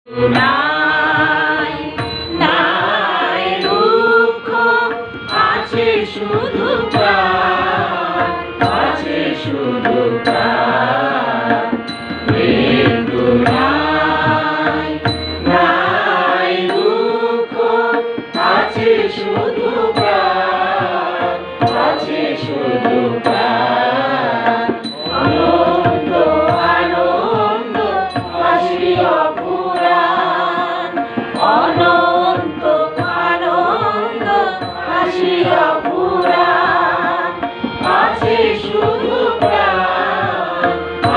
নাই নাই দুঃখ আছে শুধু প্রাণ, আছে শুধু প্রাণ। মৃত্যু নাই নাই দুঃখ আছে শুধু প্রাণ, আছে শুধু প্রাণ। আনন্দ আনন্দ হাসি অপুরাণ, অনন্ত আনন্দ হাসি অপুরাণ। আছে শুধু প্রাণ,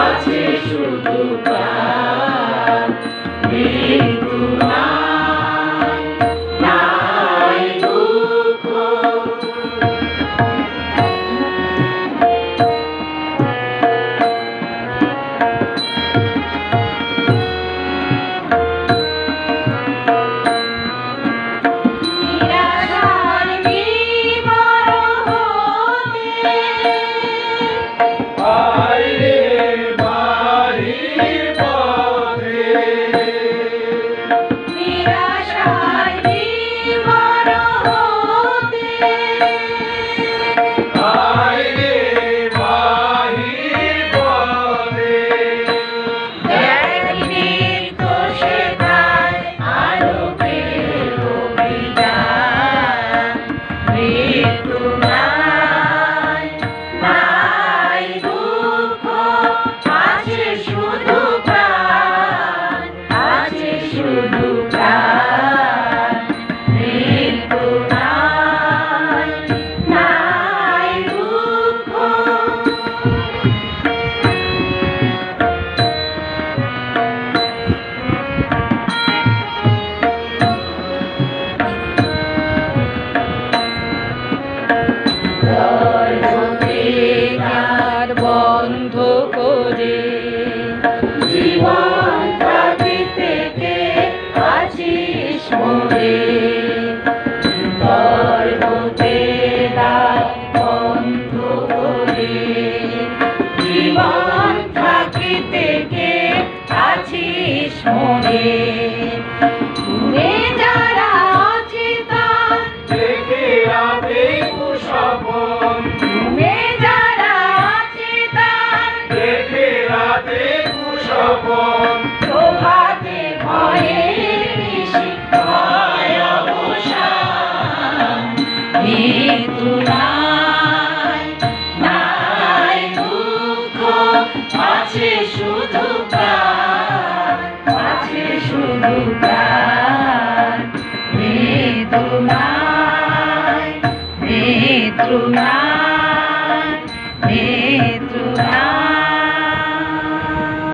আছে শুধু প্রাণ। মৃত্যু নাই নাই দুঃখ। বন্ধ করে জীবন থাকিতে কে আছিস মোরে, গর্ভতে দ্বার বন্ধ করে জীবন থাকিতে কে আছিস মোরে। দূরে যারা আছে তার দেখে রাতে কুশবন, দূরে যারা আছে তার দেখে রাতে কুশবন। প্রভাতে ভয়ে নিশি হয় অবসান। মৃত্যু নাই নাই দুঃখ আছে শুধু প্রাণ, আছে শুধু প্রাণ। মৃত্যু নাই মৃত্যু নাই মৃত্যু